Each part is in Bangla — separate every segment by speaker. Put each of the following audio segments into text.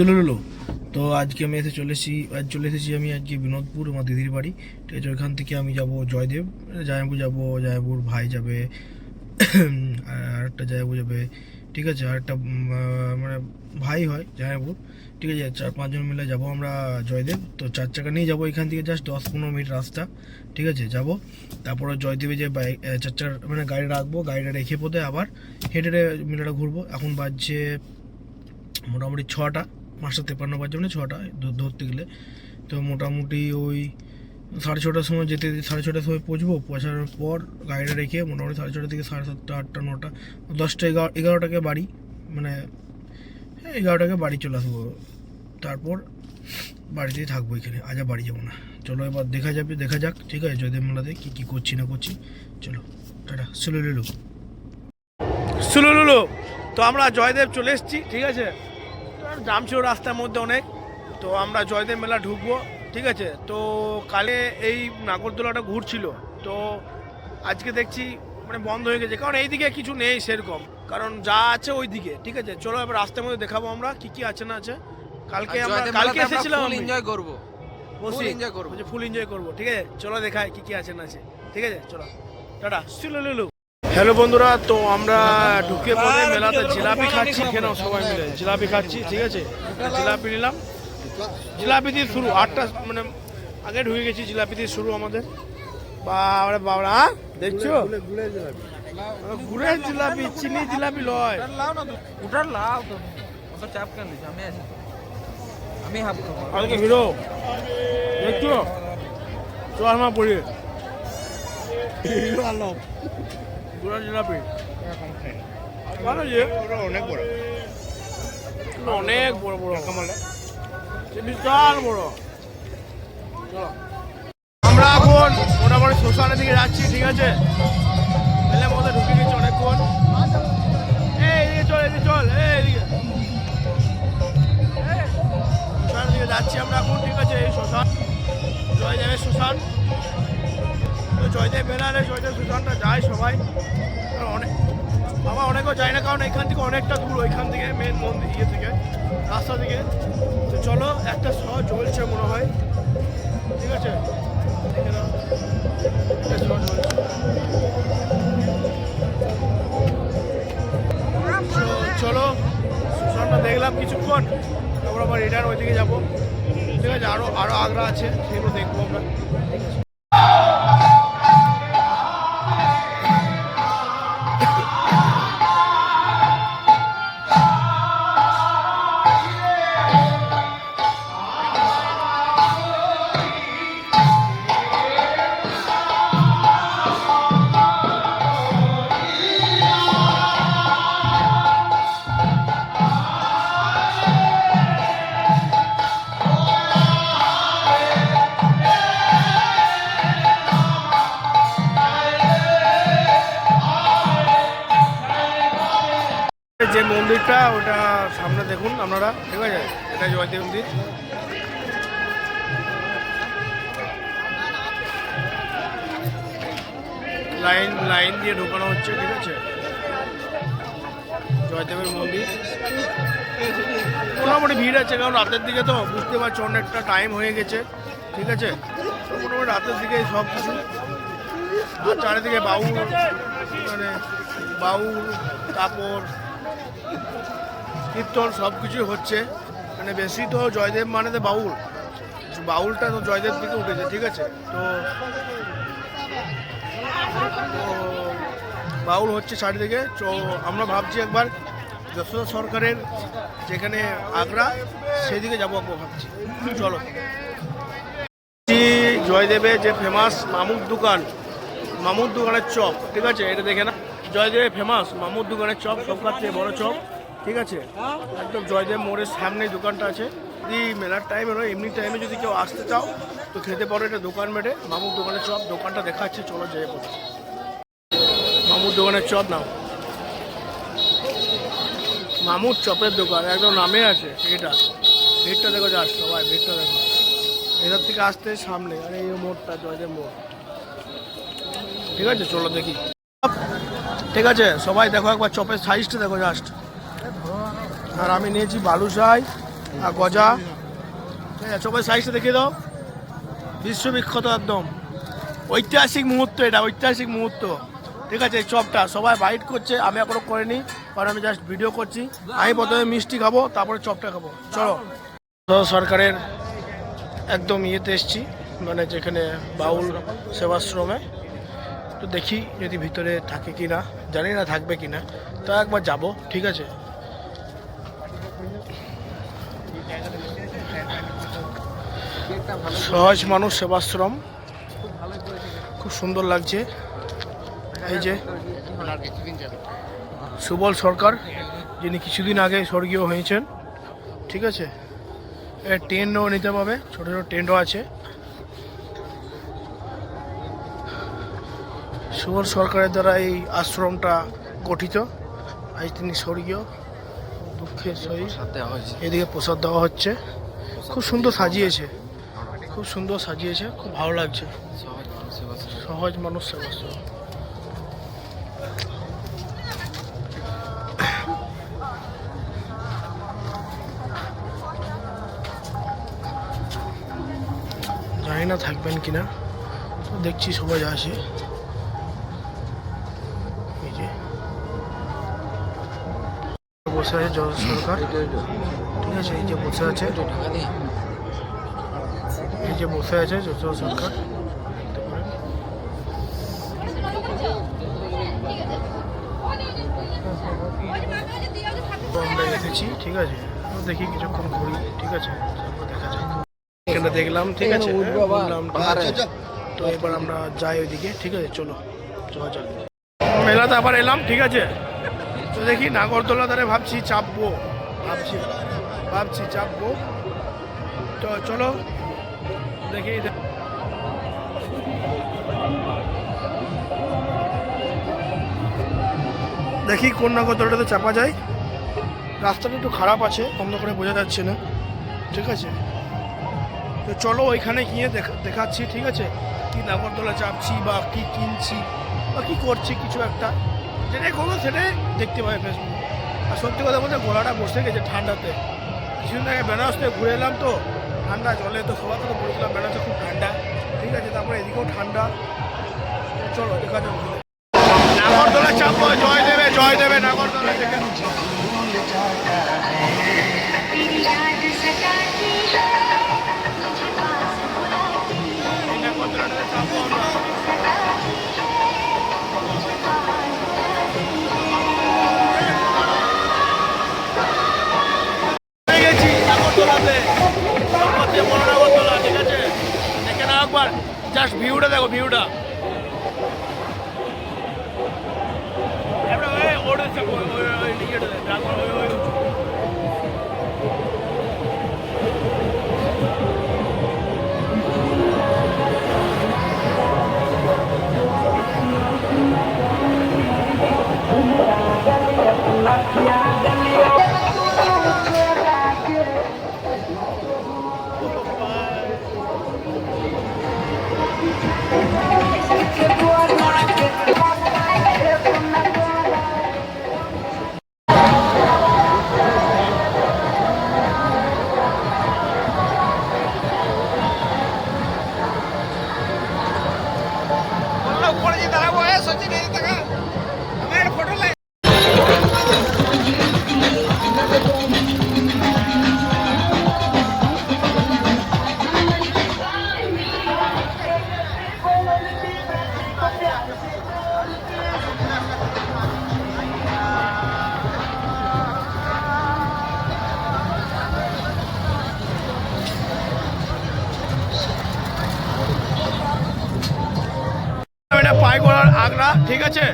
Speaker 1: সুলুলুলু। তো আজকে আমি চলে এসেছি আমি আজকে বিনোদপুর, আমার দিদির বাড়ি। ঠিক আছে, ওইখান থেকে আমি যাব জয়দেব, জামাইবাবু যাবো, জামাইবাবুর ভাই যাবে, আর একটা জামাইবাবু যাবে। ঠিক আছে, আর একটা মানে ভাই হয় জামাইবাবুর। ঠিক আছে, 4-5 জন মিলে যাব আমরা জয়দেব। তো 4 চাকা নিয়ে যাবো, এখান থেকে জাস্ট 10-15 মিনিট রাস্তা। ঠিক আছে, যাব। তারপরে জয়দেবে যে বাইক 4 চাকার মানে গাড়ি রাখবো, গাড়িটা রেখে পথে আবার হেঁটে মেলাটা ঘুরবো। এখন বাজছে মোটামুটি 6টা, 5টা 53 বাজছে, মানে 6টা ধরতে গেলে। তো মোটামুটি ওই 6:30টার সময় যেতে 6:30টার সময় পৌঁছার পর গাড়িটা রেখে মোটামুটি 6:30 থেকে 7:30, 8টা, 9টা, 10টা, 11টাকে বাড়ি, মানে 11টাকে বাড়ি চলে আসবো। তারপর বাড়িতেই থাকবো এখানে, আজ আর বাড়ি যাবো না। চলো এবার দেখা যাক। ঠিক আছে, জয়দেব মেলাতে কী করছি না করছি। চলো টাটা। সুলুলুলু। তো আমরা জয়দেব চলে এসেছি। ঠিক আছে, জাম ছিল রাস্তার মধ্যে অনেক। তো আমরা জয়দেব মেলা ঢুকবো। ঠিক আছে, তো কালে এই নাগরদোলাটা ঘুরছিল, তো আজকে দেখছি মানে বন্ধ হয়ে গেছে, কারণ এইদিকে কিছু নেই সেরকম, কারণ যা আছে ওই দিকে। ঠিক আছে, চলো এবার রাস্তার মধ্যে দেখাবো আমরা কি আছে না আছে। কালকে এসেছিলাম, ফুল এনজয় করবো। ঠিক আছে, চলো দেখাই কি আছে না আছে। ঠিক আছে, চলো টাটা। সুলুলুলু। হ্যালো বন্ধুরা, তো আমরা ঢুকে পড়ে মেলাতে জিলাপি খাচ্ছি, কেন সবাই মিলে জিলাপি খাচ্ছি। ঠিক আছে, জিলাপি নিলাম, জিলাপি দিয়ে শুরু। 8টা মানে আগে ঢুকে গেছি, জিলাপি দিয়ে শুরু আমাদের। বাবা বাবা, দেখছো গুড়ের জিলাপি, চিনি জিলাপি লয়। আমি হিরো, দেখছো চশমা পড়িয়ে হিরো আলম। গুড়ের জিলাপি ভালো, অনেক বড়, অনেক বড় বড়, বিশাল বড়। আমরা এখন মোটামুটি শ্মশানের দিকে যাচ্ছি। ঠিক আছে, মেলের মধ্যে ঢুকে গেছি অনেকক্ষণ। এইদিকে চল এইদিকে শ্মশানের দিকে যাচ্ছি আমরা এখন। ঠিক আছে, এই শ্মশান জয়দেবের শ্মশান। তো জয়দেব মেলালে জয়দেব শ্মশানটা যায় সবাই, অনেক আবার অনেকেও যায় না, কারণ এখান থেকে অনেকটা দূর, ওইখান থেকে মেন মন্দির থেকে রাস্তা থেকে। তো চলো, একটা শো চলছে মনে হয়। ঠিক আছে, চলো শ্মশানটা দেখলাম কিছুক্ষণ, তারপর আবার রিটার্ন ওইদিকে যাবো। ঠিক আছে, আরো আগ্রা আছে, সেগুলো দেখবো আমরা। যে মন্দিরটা, ওটা সামনে দেখুন আপনারা। ঠিক আছে, এটা জয়দেব মন্দির। লাইন দিয়ে ঢোকানো হচ্ছে। ঠিক আছে, জয়দেবের মন্দির মোটামুটি ভিড় আছে, কারণ রাতের দিকে তো বুঝতে পারছো অনেকটা টাইম হয়ে গেছে। ঠিক আছে, মোটামুটি রাতের দিকে সব কিছু, আর চারিদিকে বাউল, মানে বাউল, কাপড়, কীর্তন সব কিছুই হচ্ছে। মানে বেশি তো জয়দেব মানে তো বাউলটা তো জয়দেব থেকে উঠেছে। ঠিক আছে, তো বাউল হচ্ছে চারিদিকে। তো আমরা ভাবছি একবার যশোদা সরকারের যেখানে আগ্রা, সেদিকে যাবো ভাবছি। চলো, জয়দেবের যে ফেমাস মামুর দোকানের চপ। ঠিক আছে, এটা দেখে না, জয়দেবের ফেমাস মামুর দোকানের চপ, সবকার থেকে বড় চপ। ঠিক আছে, একদম জয়দেব মোড়ের সামনে দোকানটা আছে। যদি মেলার টাইমে নয়, এমনি টাইমে যদি কেউ আসতে চাও তো খেতে পারো। এটা দোকান মেটে মামুর দোকানের চপ, দোকানটা দেখাচ্ছে, চলো যাই মামুর দোকানের চপ নাও। মামুর চপের দোকান একদম নামে আছে। এটা ভিড়টা দেখো, যাস সবাই ভিড়টা দেখো, এটার থেকে আসতে সামনে। আর এই মোড়টা জয়দেব মোড়। ঠিক আছে, চলো দেখি। ঠিক আছে, সবাই দেখো একবার চপের সাইজটা দেখো জাস্ট। আর আমি নিয়েছি বালুশাই, আর গজা। সবাই সাইজটা দেখিয়ে দাও। বিশ্ববিখ্যাত একদম ঐতিহাসিক মুহূর্ত, এটা ঐতিহাসিক মুহূর্ত। ঠিক আছে, এই চপটা সবাই বাইট করছে, আমি এখনো করিনি কারণ আমি জাস্ট ভিডিও করছি। আমি প্রথমে মিষ্টি খাবো, তারপরে চপটা খাবো। চলো, সরকারের একদম ইয়েতে এসছি, মানে যেখানে বাউল সেবাশ্রমে। তো দেখি যদি ভিতরে থাকে কি না, জানি না থাকবে কি না, তা একবার যাব। ঠিক আছে, সহজ মানুষ সেবাশ্রম, খুব সুন্দর লাগছে। এই যে সুবল সরকার, যিনি কিছুদিন আগে স্বর্গীয় হয়েছেন। ঠিক আছে, টেন্টও নিতে পারবে, ছোটো ছোটো টেন্টও আছে। সুবল সরকারের দ্বারা এই আশ্রমটা গঠিত। আজ তিনি স্বর্গীয়, দুঃখের সহিত। এদিকে প্রসাদ দেওয়া হচ্ছে, খুব সুন্দর সাজিয়েছে, খুব সুন্দর সাজিয়েছে, খুব ভালো লাগছে। সহজ মানুষ সেবাশ্রম। জানি না থাকবেন কিনা, দেখছি সবাই আসে। এই যে বসে আছে জল সরকার। ঠিক আছে, এই যে বসে আছে, এই যে বসে আছে জল সরকার। আমরা এসেছি, ঠিক আছে, দেখি কিছুক্ষণ ঘুরি। ঠিক আছে, তারপর দেখা যাক। এখানে দেখলাম, ঠিক আছে, বললাম তো এবার আমরা যাই ওইদিকে। ঠিক আছে, চলো যাওয়া যাক। মেলাতে আবার এলাম, ঠিক আছে। তো দেখি নাগরদোলা ধারে ভাবছি চাপবো, ভাবছি চাপবো। তো চলো দেখি। দেখি কোন নাগরদোলাটাতে চাপা যায়। রাস্তাটা একটু খারাপ আছে, বন্ধ করে বোঝা যাচ্ছে না। ঠিক আছে, তো চলো ওইখানে গিয়ে দেখাচ্ছি। ঠিক আছে, কি নাগরদোলা চাপছি বা কি কিনছি বা কি করছি, কিছু একটা যেটাই করবো সেটাই দেখতে পাবে ফেসবুক। আর সত্যি কথা বলতে গলাটা বসে গেছে ঠান্ডাতে। কিছুদিন আগে বেনারস থেকে ঘুরে এলাম, তো ঠান্ডা জলে তো সবার তো বলেছিলাম বেনারসে খুব ঠান্ডা। ঠিক আছে, তারপরে এদিকেও ঠান্ডা। চলো দেখা যাক। নাগরদোলা চাপবো, জয় দেবে, জয় দেবে নাগরদোলা থেকে। জাস্ট ভিউটা দেখো, ভিউটা পায়গড়ার আগ্রা। ঠিক আছে,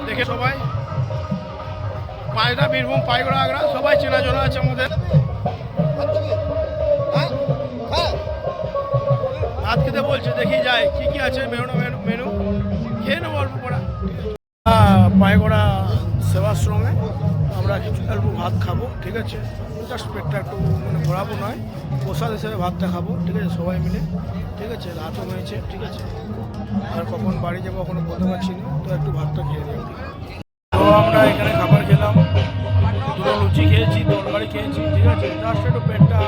Speaker 1: দেখে সবাই পায়রা বীরভূম পায়গড়া আগ্রা সবাই চেনা জানা আছে আমাদের। ভাত খেতে বলছে, দেখি যায় কি কি আছে মেনু খেয়ে নেবো অল্প করা। পায়গড়া সেবাশ্রমে আমরা কিছু অল্প ভাত খাবো। ঠিক আছে, জাস্ট পেটটা একটু মানে ভরাবো নয়, প্রসাদ হিসেবে ভাতটা খাবো। ঠিক আছে, সবাই মিলে। ঠিক আছে, রাতও হয়েছে। ঠিক আছে, আর কখন বাড়ি যাবো এখনো বলতে পারছি না, তো একটু ভাতটা খেয়ে নিই। তো আমরা এখানে খাবার খেলাম, দুটো লুচি খেয়েছি, তরকারি খেয়েছি। ঠিক আছে, জাস্ট একটু পেটটা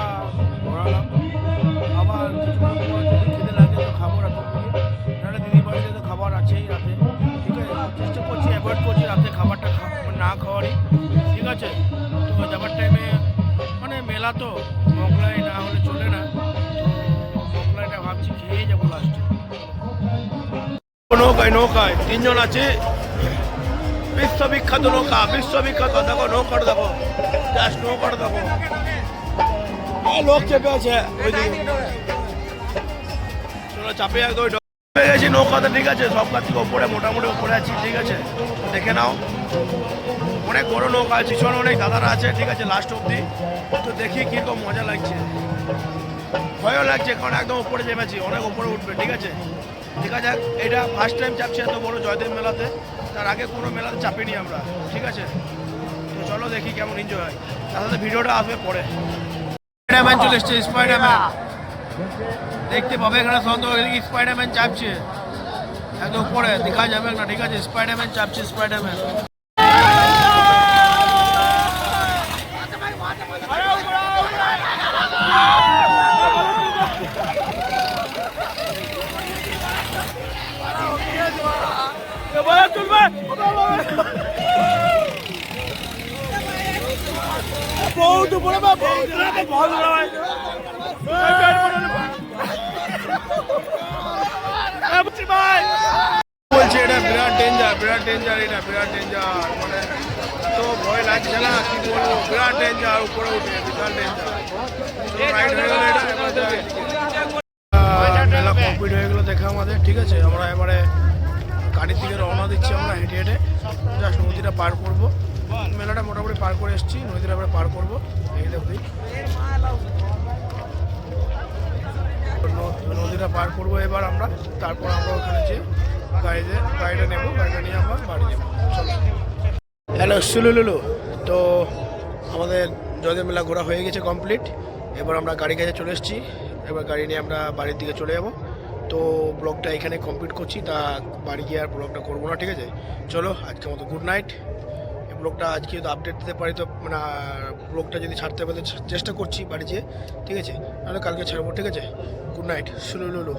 Speaker 1: মেলা তো মোগলাই না হলে চলে না, তো মোগলাইটা ভাবছি খেয়ে যাবো লাস্টে। নৌকায় নৌকায় তিনজন আছে, বিশ্ববিখ্যাত নৌকা, বিশ্ববিখ্যাত। দেখো নৌকাটা দেখো, জাস্ট নৌকাটা দেখো, লোক চেপে আছে ওইদিকে। চলো চাপে একদম হয়ে গেছি নৌকাতে, ঠিক আছে। সব কাছ থেকে ওপরে, মোটামুটি ওপরে আছি, ঠিক আছে। দেখে নাও, অনেক বড় নৌকা আছে, পিছনে অনেক দাদারা আছে, ঠিক আছে, লাস্ট অব্দি। তো দেখি কিরকম মজা লাগছে, ভয়ও লাগছে, কারণ একদম উপরে চেপেছি, অনেক উপরে উঠবে, ঠিক আছে। দেখা যাক, এটা ফার্স্ট টাইম চাপছি এত বড় জয়দেব মেলাতে, তার আগে কোনো মেলাতে চাপিনি আমরা, ঠিক আছে। তো চলো দেখি কেমন এনজয় হয়, তার সাথে ভিডিওটা আসবে পরে। স্পাইডারম্যান চলে এসছে, স্পাইডারম্যান দেখতে পাবে এখানে, সন্দেহ স্পাইডারম্যান চাপছে একদম উপরে, দেখা যাবে না, ঠিক আছে। স্পাইডারম্যান চাপছে, স্পাইডারম্যান। बहुत बड़ा बहुत বলছে এটা বিরাট ডেঞ্জার, বিরাট ডেঞ্জার, এটা বিরাট ডেঞ্জার, মানে তো ভয় লাগছে না, কি বলবো, বিরাট ডেঞ্জার, উপরে উঠে বিশাল ডেঞ্জার। মেলা কমপ্লিট হয়ে গেলো দেখা আমাদের, ঠিক আছে। আমরা এবারে গাড়ির দিকে রওনা দিচ্ছি, আমরা হেঁটে হেঁটে জাস্ট নদীটা পার করবো। মেলাটা মোটামুটি পার করে এসেছি, নদীটা এবারে পার করবো, এই দেখি নদীটা পার করবো এবার আমরা। তারপর আমরা ওখানে যে গাড়িটা নেবো, গাড়িটা নিয়ে আমরা বাড়ি যাবো। চলো। হ্যালো সুলুলুলু, তো আমাদের জয়দেব মেলা ঘোরা হয়ে গেছে কমপ্লিট। এবার আমরা গাড়ি কাছে চলে এসেছি, এবার গাড়ি নিয়ে আমরা বাড়ির দিকে চলে যাবো। তো ব্লগটা এখানে কমপ্লিট করছি, তা বাড়ি গিয়ে আর ব্লগটা করবো না, ঠিক আছে। চলো আজকের মতো গুড নাইট। এই ব্লগটা আজকে যদি আপডেট দিতে পারি, তো মানে ব্লগটা যদি ছাড়তে পারি চেষ্টা করছি বাড়ি যেয়ে, ঠিক আছে, নাহলে কালকে ছাড়বো, ঠিক আছে। Good night সুলুলুলু।